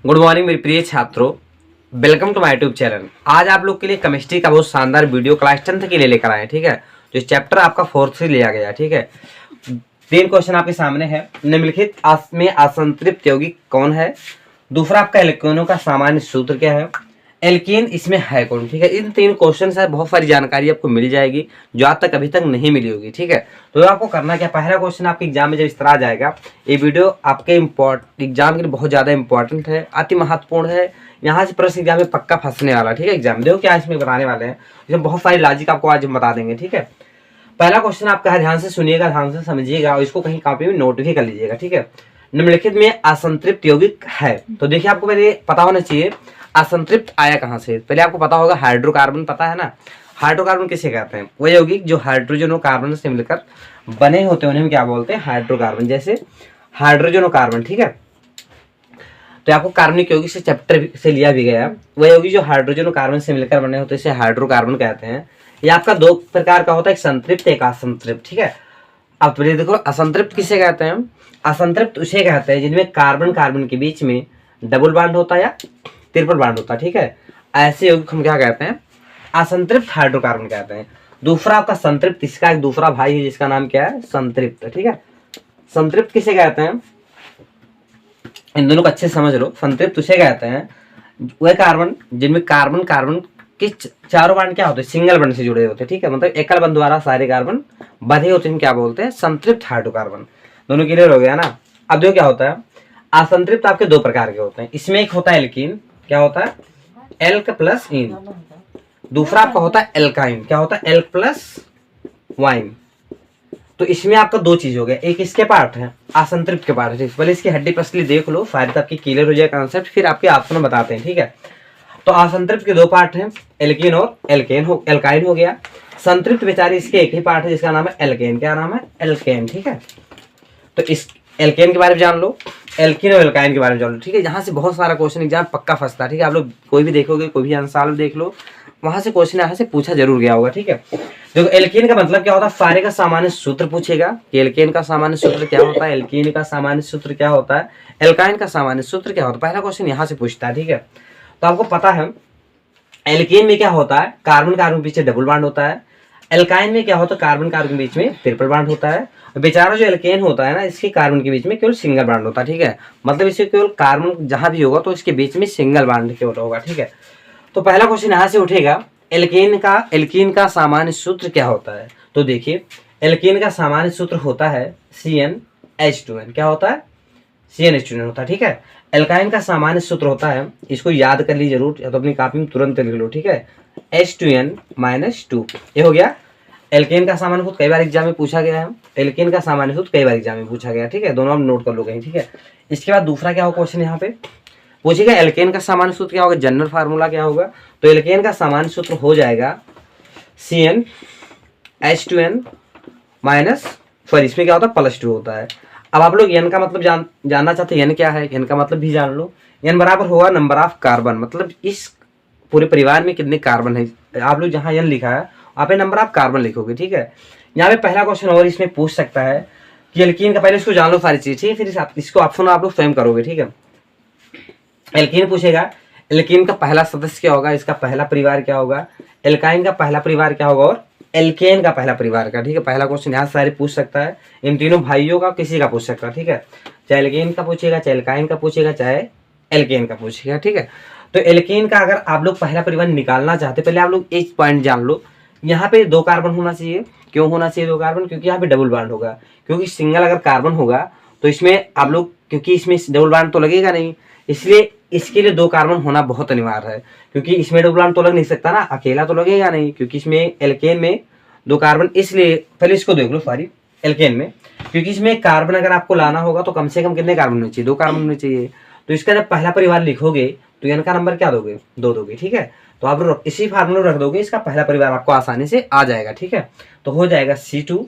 Good morning मेरे प्रिय छात्रों, welcome to my YouTube channel. आज आप लोग के लिए केमिस्ट्री का बहुत शानदार वीडियो क्लास 10th के लिए लेकर आए हैं। ठीक है, जो चैप्टर आपका 4th से लिया गया है। ठीक है, 3 क्वेश्चन आपके सामने है। निम्नलिखित में असंतृप्त यौगिक कौन है? दूसरा आपका एल्केनों का सामान्य सूत्र क्या है? एल्केन इसमें है कौन? ठीक है, इन 3 क्वेश्चन से बहुत सारी जानकारी आपको मिल जाएगी जो आज तक अभी तक नहीं मिली होगी। ठीक है, तो आपको करना क्या, पहला क्वेश्चन आपके एग्जाम में जब इस तरह आ जाएगा, ये वीडियो आपके एग्जाम के लिए बहुत ज्यादा इंपॉर्टेंट है, अति महत्वपूर्ण है। यहाँ से प्रश्न एग्जाम में पक्का फंसने वाला। ठीक है, एग्जाम देखो क्या इसमें बताने वाले हैं, इसमें बहुत सारी लॉजिक आपको आज हम बता देंगे। ठीक है, पहला क्वेश्चन आपका है, ध्यान से सुनिएगा, ध्यान से समझिएगा और इसको कहीं कॉपी में नोट भी कर लीजिएगा। ठीक है, निम्नलिखित में असंतृप्त यौगिक है, तो देखिए आपको पहले पता होना चाहिए असंतृप्त आया कहाँ से। पहले आपको पता होगा हाइड्रोकार्बन, पता है ना हाइड्रोकार्बन किसे कहते हैं? वो यौगिक जो हाइड्रोजन और कार्बन से मिलकर बने होते हैं उन्हें हम क्या बोलते हैं? हाइड्रोकार्बन। जैसे हाइड्रोजन और कार्बन। ठीक है, तो आपको कार्बनिक यौगिक से चैप्टर से लिया भी गया। वह यौगिक जो हाइड्रोजन और कार्बन से मिलकर बने होते हैं इसे हाइड्रोकार्बन कहते हैं। ये आपका 2 प्रकार का होता है, एक संतृप्त एक असंतृप्त। ठीक है, अब पहले देखो असंतृप्त किसे कहते हैं? असंतृप्त उसे कहते हैं जिनमें कार्बन कार्बन के बीच में डबल बॉन्ड होता है या ट्रिपल बॉन्ड होता है। ठीक है, ऐसे यौगिक हम क्या कहते हैं? असंतृप्त हाइड्रोकार्बन कहते हैं। दूसरा आपका संतृप्त, इसका एक दूसरा भाई है जिसका नाम क्या है? संतृप्त। ठीक है, संतृप्त किसे कहते हैं? इन दोनों को अच्छे से समझ लो। संतृप्त उसे कहते हैं वह कार्बन जिनमें कार्बन कार्बन के चारों बॉन्ड क्या होते हैं? सिंगल बॉन्ड से जुड़े होते हैं। ठीक है, मतलब एकल बंध द्वारा सारे कार्बन बंधे होते हैं, क्या बोलते हैं? संतृप्त हाइड्रोकार्बन। दोनों क्लियर हो गया ना? अब जो क्या होता है, असंतृप्त आपके 2 प्रकार के होते हैं। इसमें एक होता है एल्कीन, क्या होता है? एल्क प्लस इन। दूसरा आपका होता है एल्काइन, क्या होता है? Elk plus wine. तो इसमें आपका 2 चीज हो गया, एक इसके पार्ट है, असंतृप्त के पार्ट है। पहले इसकी हड्डी पसली देख लो, शायद आपकी क्लियर हो जाए कॉन्सेप्ट, फिर आपके ऑप्शन में बताते हैं। ठीक है, तो असंतृप्त के 2 पार्ट हैं, एल्कीन और एल्काइन हो गया। संतृप्त बेचारे इसके एक ही पार्ट है जिसका नाम है एल्केन। क्या नाम है? एल्केन। ठीक है, तो इस एल्केन के बारे में जान लो, एल्कीन और एल्काइन के बारे में जान लो। ठीक है, यहाँ से बहुत सारा क्वेश्चन एग्जाम पक्का फंसता है। ठीक है, आप लोग कोई भी देखोगे, कोई भी आंसर देख लो, वहां से क्वेश्चन यहाँ से पूछा जरूर गया होगा। ठीक है, देखो एल्कीन का मतलब क्या होता है? सारे का सामान्य सूत्र पूछेगा कि एल्केन का सामान्य सूत्र क्या होता है, एल्कीन का सामान्य सूत्र क्या होता है, एल्काइन का सामान्य सूत्र क्या होता है। पहला क्वेश्चन यहाँ से पूछता है। ठीक है, तो आपको पता है एल्केन में क्या होता है? कार्बन कार्बन के पीछे डबल बॉन्ड होता है। एल्काइन में क्या होता है? कार्बन कार्बन के बीच में ट्रिपल बॉन्ड होता है। बेचारा जो एल्केन होता है ना, इसके कार्बन के बीच में केवल सिंगल बॉन्ड होता है। ठीक है, मतलब इसके केवल कार्बन जहां भी होगा तो इसके बीच में सिंगल बॉन्ड केवल होगा। ठीक है, तो पहला क्वेश्चन यहाँ से उठेगा, एल्कीन का सामान्य सूत्र क्या होता है? तो देखिए एल्कीन का सामान्य सूत्र होता है CnH2n। क्या होता है? CnH2n होता है। ठीक है, एल्काइन का सामान्य सूत्र होता है, इसको याद कर लीजिए जरूर, या तो अपनी कॉपी में तुरंत लिख लो। ठीक है, H2n-2, ये हो गया एल्केन का सामान्य सूत्र। कई बार एग्जाम में पूछा गया है, एल्केन का सामान्य सूत्र कई बार एग्जाम में पूछा गया। ठीक है, दोनों आप नोट कर लो कहीं। ठीक है, इसके बाद दूसरा क्या होगा क्वेश्चन यहाँ पे पूछेगा, एल्केन का सामान्य सूत्र क्या होगा, जनरल फार्मूला क्या होगा? तो एल्केन का सामान्य सूत्र हो जाएगा CnH2n माइनस, सॉरी इसमें क्या होता है? +2 होता है। अब आप लोग एन का मतलब जानना चाहते हैं, एन क्या है? एन का मतलब भी जान लो। एन बराबर होगा नंबर ऑफ कार्बन, मतलब इस पूरे परिवार में कितने कार्बन है। आप लोग जहां एन लिखा है आप नंबर ऑफ कार्बन लिखोगे। ठीक है, यहाँ पे पहला क्वेश्चन और इसमें पूछ सकता है कि एल्कीन का, पहले इसको जान लो सारी चीज। ठीक है, फिर इसको ऑप्शन आप लोग स्वयं करोगे। ठीक है, एल्कीन पूछेगा, एल्कीन का पहला सदस्य क्या होगा, इसका पहला परिवार क्या होगा, एल्काइन का पहला परिवार क्या होगा, और एल्केन का पहला परिवार का। ठीक है, पहला क्वेश्चन यहाँ सारे पूछ सकता है, इन तीनों भाइयों का किसी का पूछ सकता है। ठीक है, चाहे एल्केन का पूछेगा, चाहे एल्काइन का पूछेगा, चाहे एल्केन का पूछेगा। ठीक है, तो एल्केन का अगर आप लोग पहला परिवार निकालना चाहते, पहले आप लोग एक पॉइंट जान लो, यहाँ पे 2 कार्बन होना चाहिए। क्यों होना चाहिए 2 कार्बन? क्योंकि यहाँ पे डबल बॉन्ड होगा। क्योंकि सिंगल अगर कार्बन होगा तो इसमें आप लोग, क्योंकि इसमें डबल बॉन्ड तो लगेगा नहीं, इसलिए इसके लिए 2 कार्बन होना बहुत अनिवार्य है। क्योंकि इसमें डबल बॉन्ड तो लग नहीं सकता ना, अकेला तो लगेगा नहीं, क्योंकि इसमें एल्केन में 2 कार्बन, इसलिए पहले इसको देख लो सॉरी, एल्केन में, क्योंकि इसमें कार्बन अगर आपको लाना होगा तो कम से कम कितने कार्बन होने चाहिए? 2 कार्बन होने चाहिए। तो इसका जब पहला परिवार लिखोगे तो एन का नंबर क्या दोगे? 2 दोगे। ठीक है, तो आप इसी फार्मूले रख दोगे, इसका पहला परिवार आपको आसानी से आ जाएगा। ठीक है, तो हो जाएगा C2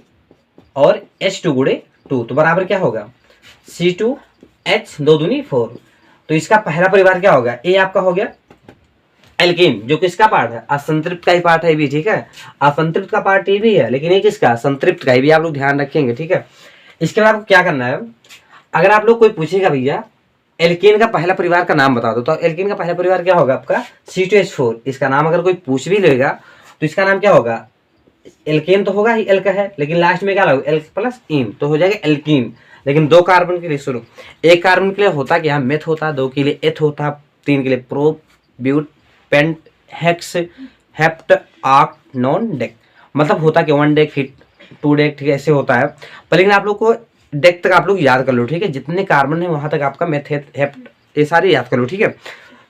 और H2 गुणे 2, तो बराबर क्या होगा? C2H 2 दूनी 4। तो इसका पहला परिवार क्या होगा? ए आपका हो गया एल्कीन, जो किसका पार्ट है? असंतृप्त का ही पार्ट है भी। ठीक है, असंतृप्त का पार्ट ये भी है, लेकिन ये किसका? संतृप्त का ही भी आप लोग ध्यान रखेंगे। ठीक है, इसके बाद आपको क्या करना है, अगर आप लोग कोई पूछेगा भैया एल्केन का पहला परिवार का नाम बता दो। तो एल्केन का पहला परिवार क्या होगा आपका C2H4। इसका नाम अगर कोई पूछ भी लेगा तो इसका नाम क्या होगा, एल्केन तो होगा ही, एल का है, लेकिन लास्ट में क्या लगेगा एल प्लस इन, तो हो जाएगा एल्कीन। लेकिन 2 कार्बन के लिए सुनो, 1 कार्बन के लिए होता क्या, मेथ होता, 2 के लिए एथ होता, 3 के लिए prop but pent hex hept आर्क नॉन डेक। मतलब होता कि 1 डेक फिर 2 डेक, ठीक है, ऐसे होता है। पर लेकिन आप लोग को डेक तक आप लोग याद कर लो, ठीक है, जितने कार्बन है वहां तक आपका मेथ हेप्ट ये सारे याद कर लो, ठीक है।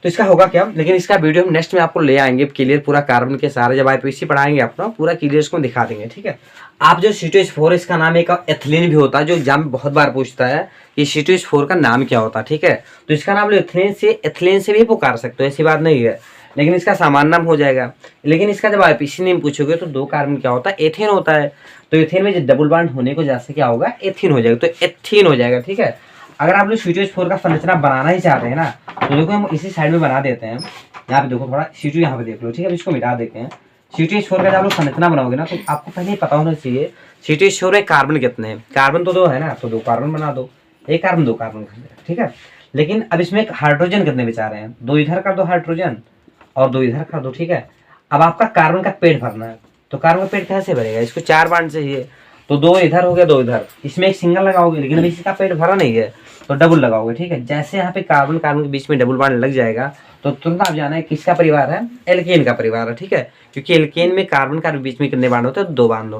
तो इसका होगा क्या, लेकिन इसका वीडियो हम नेक्स्ट में आपको ले आएंगे क्लियर, पूरा कार्बन के सारे जब IPC पढ़ाएंगे अपना पूरा क्लियर इसको दिखा देंगे, ठीक है। आप जो C2H4 इसका नाम एक एथिलीन भी होता है, जो एग्जाम में बहुत बार पूछता है कि C2H4 का नाम क्या होता है, ठीक है। तो इसका नाम एथिलीन से भी पुकार सकते हो, ऐसी बात नहीं है, लेकिन इसका सामान्य नाम हो जाएगा। लेकिन इसका जब IPC नेम पूछोगे तो 2 कार्बन क्या होता है, एथेन होता है। तो एथेन में डबल बॉन्ड होने को जैसे क्या होगा, एथीन हो जाएगा, तो एथीन हो जाएगा, ठीक है। अगर आप लोग C2H4 का संरचना बनाना ही चाहते हैं ना, तो देखो हम इसी साइड में बना देते हैं। यहाँ पे देखो थोड़ा C2 यहाँ पे देख लो, ठीक है, इसको मिटा देते हैं। C2H4 का जब आप लोग संरचना बनाओगे ना, तो आपको पहले ही पता होना चाहिए C2H4 में कार्बन कितने हैं। कार्बन तो 2 है ना, तो 2 कार्बन बना दो, 1 कार्बन 2 कार्बन, ठीक है। लेकिन अब इसमें हाइड्रोजन कितने बेचा रहे हैं, 2 इधर कर दो हाइड्रोजन और 2 इधर कर दो, ठीक है। अब आपका कार्बन का पेट भरना है, तो कार्बन का पेट कैसे भरेगा, इसको 4 बांड चाहिए, तो 2 इधर हो गया 2 इधर, इसमें एक सिंगल लगाओगे, लेकिन अभी इसका पेट भरा नहीं है तो डबल लगाओगे, ठीक है। जैसे यहाँ पे कार्बन कार्बन के बीच में डबल बॉन्ड लग जाएगा तो तुरंत आप जाना है किसका परिवार है, एल्केन का परिवार है, ठीक है। क्योंकि एल्केन में कार्बन कार्बन बीच में कितने बांड होते हैं, 2 बांड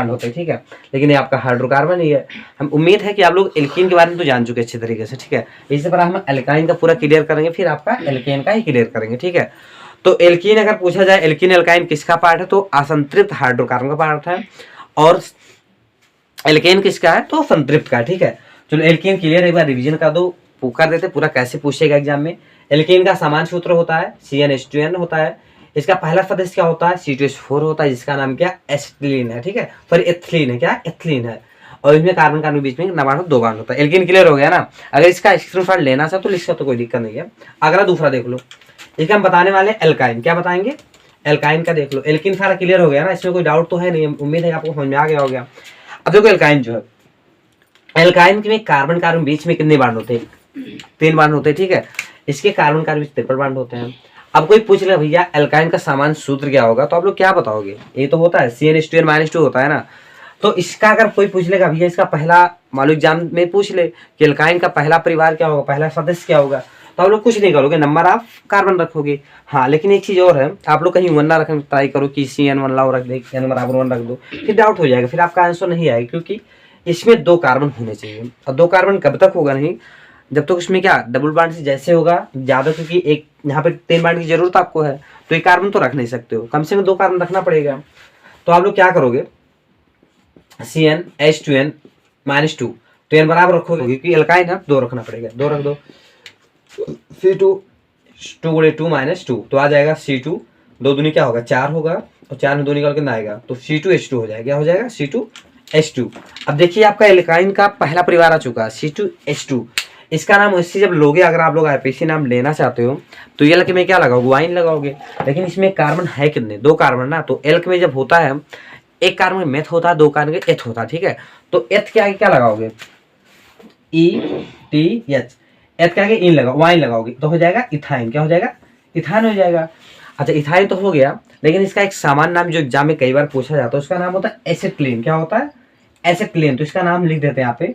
होते हैं, ठीक है। लेकिन ये आपका हाइड्रोकार्बन ही है। हम उम्मीद है कि आप लोग एल्केन के बारे में तो जान चुके अच्छे तरीके से, ठीक है। इसी पर हम एल्काइन का पूरा क्लियर करेंगे, फिर आपका एल्केन का ही क्लियर करेंगे, ठीक है। तो एल्कीन अगर पूछा जाए एल्कीन एल्काइन किसका पार्ट है, तो असंतृप्त हाइड्रोकार्बन का पार्ट है, और एल्केन किसका है, तो संतृप्त का, ठीक है। चलो एल्केन क्लियर, एक बार रिवीजन कर दो, कर देते पूरा कैसे पूछेगा एग्जाम में। एल्केन का समान सूत्र होता है CnH2n होता है। इसका पहला सदस्य क्या होता है, C2H4 होता है, जिसका नाम क्या एसिटिलीन है, ठीक है, सॉरी एथिलीन है, क्या एथिलीन है। और इसमें कार्बन कार्बन बीच में नबार्ड 2 बांड होता है। एल्केन क्लियर हो गया ना। अगर इसका स्क्रीनशॉट लेना चाहो तो लिख सकते, तो कोई दिक्कत नहीं है। अगला दूसरा देख लो, इसका हम बताने वाले एल्काइन, क्या बताएंगे, एल्काइन का देख लो। एल्किन सारा क्लियर हो गया ना, इसमें कोई डाउट तो है नहीं, उम्मीद है आपको समझ में आ गया हो गया। अब देखो एल्काइन जो है, एल्काइन में कार्बन कार्बन बीच में कितने बांड होते हैं, 3 बांड होते हैं, ठीक है। इसके कार्बन कार्बन बीच ट्रिपल बांड होते हैं। अब कोई पूछ ले भैया एल्काइन का सामान्य सूत्र क्या होगा, तो आप लोग क्या बताओगे, ये तो होता है CnH2n-2 होता है ना। तो इसका अगर कोई पूछ लेगा भैया इसका पहला, मान लो एग्जाम में पूछ ले कि एल्काइन का पहला परिवार क्या होगा, पहला सदस्य क्या होगा, तो आप लोग कुछ नहीं करोगे, नंबर आप कार्बन रखोगे। हाँ लेकिन एक चीज और है, आप लोग कहीं 1 ना रखने ट्राई करो कि CN1 लाओ रख दे, N=1 रख दो, फिर डाउट हो जाएगा, फिर आपका आंसर नहीं आएगा, क्योंकि इसमें 2 कार्बन होने चाहिए। और 2 कार्बन कब तक होगा नहीं, जब तक उसमें क्या डबल बांड से जैसे होगा ज्यादा, क्योंकि एक यहाँ पे 3 बांड की जरूरत आपको है, तो एक कार्बन तो रख नहीं सकते हो, कम से कम 2 कार्बन रखना पड़ेगा। तो आप लोग क्या करोगे, CnH2n-2 तो n बराबर रखोगे, क्योंकि एल्काइन है 2 रखना पड़ेगा, 2 रख दो, C2 2 -2 तो आ जाएगा C2, 2 दूनी क्या होगा 4 होगा, और 4 में 2 निकाल के ना आएगा तो C2H2 हो जाएगा, क्या हो जाएगा C2H2। अब देखिए आपका एल्काइन का पहला परिवार आ चुका है C2H2। इसका नाम इससे जब लोगे, अगर आप लोग IPC नाम लेना चाहते हो तो एल्क में क्या लगाओगे, वाइन लगाओगे। लेकिन इसमें कार्बन है कितने, 2 कार्बन ना, तो एल्क में जब होता है 1 कार्बन में मेथ होता है, 2 कार्बन में एथ होता है, ठीक है। तो एथ के आगे क्या लगाओगे, ETH, एथ के आगे इन लगाओ, वाइन लगाओगे तो हो जाएगा इथाइन, क्या हो जाएगा इथाइन हो जाएगा। अच्छा इथाइन तो हो गया, लेकिन इसका एक सामान्य नाम जो एग्जाम में कई बार पूछा जाता है उसका नाम होता है एसिटिलीन, क्या होता है एसिटिलीन। तो इसका नाम लिख देते हैं यहाँ पे,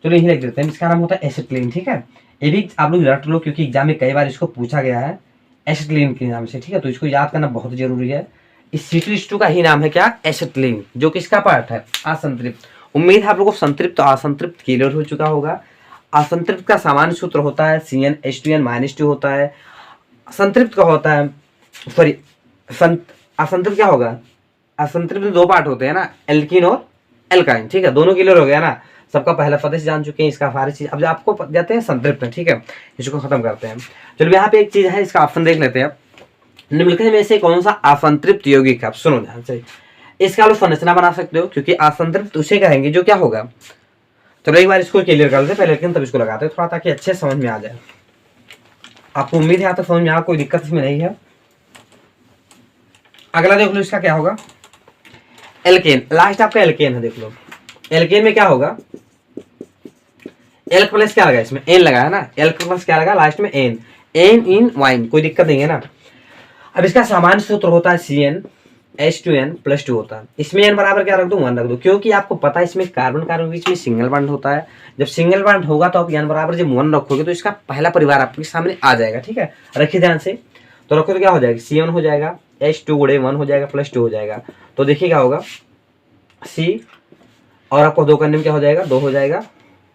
चलो यही लिख देते हैं, इसका नाम होता है एसिटिलीन, ठीक है। ये भी आप लोग रट लो, क्योंकि एग्जाम में कई बार इसको पूछा गया है एसिटिलीन के नाम से, ठीक है। तो इसको याद करना बहुत जरूरी है। इस C2H2 का ही नाम है क्या, एसिटिलीन, जो किसका पार्ट है, असंतृप्त। उम्मीद है आप लोगों को संतृप्त और असंतृप्त क्लियर हो चुका होगा। असंतृप्त का सामान्य सूत्र होता है CnH2n-2 होता है। संतृप्त का होता है, सॉरी असंतृप्त क्या होगा, असंतृप्त 2 पार्ट होते हैं ना, एल्कीन और एल्काइन, ठीक है। दोनों क्लियर हो गया ना, सबका पहला सदस्य जान चुके हैं, इसका सारी चीज अब आपको जाते हैं संतृप्त, ठीक है। इसको खत्म करते हैं। चलो यहाँ पे एक चीज है, इसका ऑप्शन देख लेते हैं, निम्नलिखित में से कौन सा असंतृप्त यौगिक है, आप सुनो ध्यान से। इसका आप संरचना बना सकते हो, क्योंकि असंतृप्त उसे कहेंगे जो क्या होगा। चलो एक बार इसको क्लियर कर लेते पहले, लेकिन तब इसको लगाते हैं थोड़ा, ताकि अच्छे समझ में आ जाए। आपको उम्मीद है यहाँ तक समझ में आ, कोई दिक्कत इसमें नहीं है। अगला देख लो, इसका क्या होगा, एल्केन, लास्ट आपका एल्केन है, देख लो एल्केन में क्या होगा, एल प्लस क्या लगा, इसमें एन लगा है ना, एल प्लस क्या लगा लास्ट में एन, एन इन वाइन, कोई दिक्कत नहीं है ना। अब इसका सामान्य सूत्र होता है CnH2n+2 होता है। इसमें n बराबर क्या रख दो, 1 रख दो, क्योंकि आपको पता है इसमें कार्बन कार्बन बीच में सिंगल बॉन्ड होता है। जब सिंगल बॉन्ड होगा तो आप n बराबर जब 1 रखोगे तो इसका पहला परिवार आपके सामने आ जाएगा, ठीक है। रखिए ध्यान से, तो रखो तो क्या हो जाएगा, C1 हो जाएगा, H2 गुणे 1 हो जाएगा, +2 हो जाएगा। तो देखिए क्या होगा, C और आपको 2 करने में क्या हो जाएगा, 2 हो जाएगा,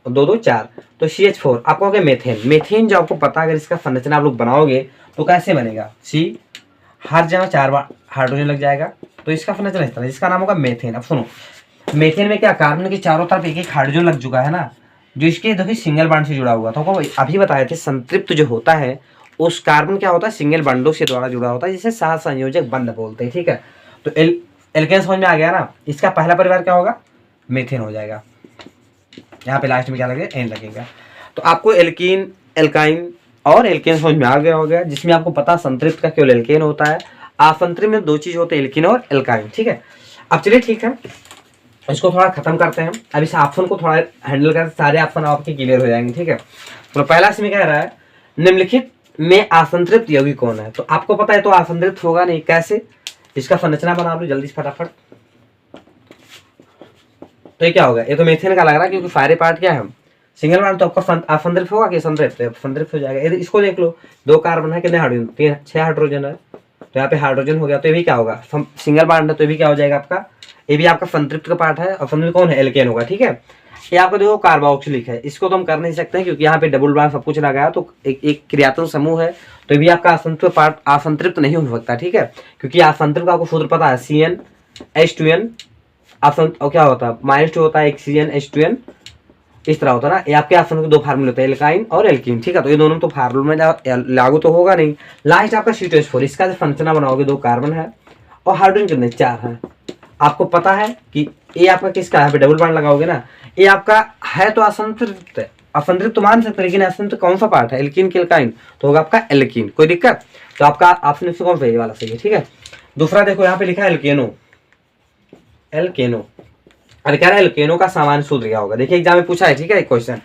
2 2 4, तो CH4 आपको हो गया मेथेन। मेथेन जो आपको पता है, अगर इसका संरचना आप लोग बनाओगे तो कैसे बनेगा, C हर जगह 4 बार हाइड्रोजन लग जाएगा, तो इसका संरचना इस तरह, जिसका नाम होगा मेथेन। अब सुनो, मेथेन में क्या कार्बन के चारों तरफ एक एक हाइड्रोजन लग चुका है ना, जो इसके देखिए सिंगल बॉन्ड से जुड़ा हुआ था। तो अभी बताए थे संतृप्त जो होता है उस कार्बन क्या होता है, सिंगल बॉन्डों से द्वारा जुड़ा होता है, जिसे सह संयोजक बंध बोलते हैं, ठीक है। तो एल्केन समझ में आ गया ना, इसका पहला परिवार क्या होगा, मेथेन हो जाएगा। यहाँ पे लास्ट में क्या लगेगा, एन लगेगा। तो आपको एल्कीन, एल्काइन और एल्केन समझ में आ गया हो गया, जिसमें आपको पता संतृप्त का केवल एल्केन होता है, असंतृप्त में 2 चीज होते हैं, एल्कीन और एल्काइन, ठीक है। अब चलिए ठीक है, इसको थोड़ा खत्म करते हैं। अब इस ऑप्शन को थोड़ा हैंडल करते, सारे ऑप्शन आपके क्लियर हो जाएंगे, ठीक है। तो पहला इसमें कह रहा है निम्नलिखित में असंतृप्त यौगिक कौन है, तो आपको पता है तो असंतृप्त होगा नहीं, कैसे, इसका संरचना बना लो जल्दी से फटाफट। तो ये क्या होगा, ये तो मेथेन का लग रहा है, क्योंकि फायरे पार्ट क्या है, सिंगल बॉन्ड, तो आपका असंतृप्त होगा कि संतृप्त, संतृप्त हो जाएगा। इसको देख लो, 2 कार्बन है, कितने हाइड्रोजन, 6 हाइड्रोजन है, तो यहाँ पे हाइड्रोजन हो गया, तो ये भी क्या होगा, सिंगल बॉन्ड है, तो ये भी क्या हो जाएगा आपका, ये भी आपका संतृप्त का पार्ट है, और संतृप्त कौन है, एल्केन होगा, ठीक है। ये आपको देखो कार्बोक्सिलिक है, इसको तो हम कर नहीं सकते हैं क्योंकि यहाँ पे डबल बॉन्ड सब कुछ लगा, तो एक क्रियात्मक समूह है, तो ये भी आपका असंतृप्त पार्ट, असंतृप्त नहीं हो सकता, ठीक है, क्योंकि असंतृप्त का आपको सूत्र पता है, CnH2n, और क्या होता है, -2 होता है, एक CnH2n, इस तरह होता है ना। ये आपके ऑप्शन के 2 फार्मूले होते हैं, एल्काइन और एल्कीन, ठीक है। तो ये दोनों तो फार्मूले में लागू तो होगा नहीं। लास्ट आपका C2H4, इसका जो संरचना बनाओगे 2 कार्बन है और हाइड्रोजन कितने, 4 है। आपको पता है कि ये आपका किसका है, डबल बॉन्ड लगाओगे ना, ये आपका है तो असंतृप्त है, असंतृप्त तो मान सकते, लेकिन असंतृप्त कौन सा पार्ट है, एल्कीन के एल्काइन, तो होगा आपका एल्कीन, कोई दिक्कत। तो आपका ऑप्शन इसमें कौन सा, ये वाला सही है, ठीक है। दूसरा देखो यहाँ पे लिखा है एल्केनो, एल्केनो, अरे कह रहा है एल्केनो का सामान्य सूत्र क्या होगा, देखिए एग्जाम में पूछा है, ठीक है, एक क्वेश्चन,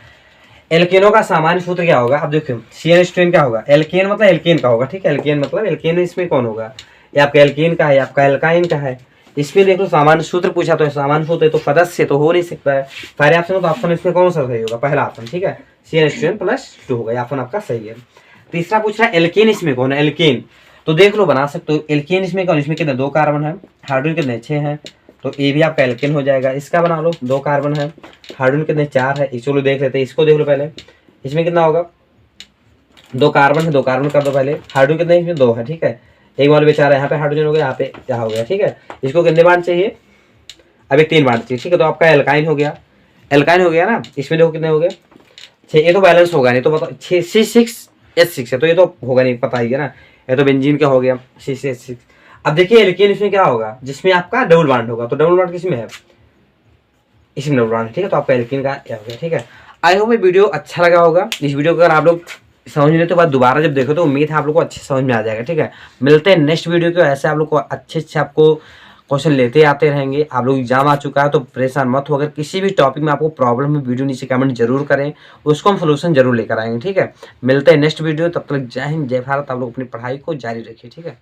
एल्केनो का सामान्य सूत्र क्या होगा। अब देखो CnH2n क्या होगा, एल्केन मतलब एल्केन का होगा, ठीक है, एल्केन मतलब एल्केन, इसमें कौन होगा, ये आपका एल्केन का है, आपका एल्काइन का है। इसमें देख लो सामान्य सूत्र पूछा, तो सामान्य सूत्र तो सदस्य तो हो नहीं सकता है, सारे ऑप्शन तो ऑप्शन इसमें कौन सा सही होगा, पहला ऑप्शन, ठीक है, CnH2n+2 होगा, ऑप्शन आपका सही है। तीसरा पूछ रहा है एल्केन इसमें कौन है, एल्केन, तो देख लो बना सकते हो, एल्केन इसमें कौन, इसमें कितने 2 कार्बन है, हाइड्रोजन कितने 6 हैं, तो ये भी आपका एल्केन हो जाएगा। इसका बना लो, 2 कार्बन है, हाइड्रोजन कितने 4 है, चलो देख लेते हैं, इसको देख लो पहले, इसमें कितना होगा, 2 कार्बन है, 2 कार्बन कर दो पहले, हाइड्रोजन कितने, इसमें 2 है, ठीक है, एक बार बेचारा यहाँ पे हाइड्रोजन हो गया, यहाँ पे यहाँ हो गया, ठीक है। इसको कितने बांड चाहिए, अब एक 3 बांड चाहिए, ठीक है, तो आपका एल्काइन हो गया, एल्काइन हो गया ना, इसमें देखो कितने हो गए 6, ये तो बैलेंस होगा नहीं, तो बताओ 6 है, तो ये तो होगा नहीं, पता ही है ना, ये तो बेंजीन का हो गया 6 अब देखिए एल्केन इसमें क्या होगा, जिसमें आपका डबल बॉन्ड होगा, तो डबल बॉन्ड किसमें है, इसमें डबल बॉन्ड है, ठीक है, तो आपका एल्केन का क्या हो गया, ठीक है। आई होप ये वीडियो अच्छा लगा होगा। इस वीडियो को अगर आप लोग समझ लेते तो बाद दोबारा जब देखो तो उम्मीद है आप लोग को अच्छे समझ में आ जाएगा, ठीक है। मिलते हैं नेक्स्ट वीडियो को, ऐसे आप लोग को अच्छे आपको क्वेश्चन लेते आते रहेंगे। आप लोग एग्जाम आ चुका है तो परेशान मत हो, अगर किसी भी टॉपिक में आपको प्रॉब्लम है वीडियो नीचे कमेंट जरूर करें, उसको हम सोल्यूशन जरूर लेकर आएंगे, ठीक है। मिलते हैं नेक्स्ट वीडियो, तब तक जय हिंद जय भारत। आप लोग अपनी पढ़ाई को जारी रखिए, ठीक है।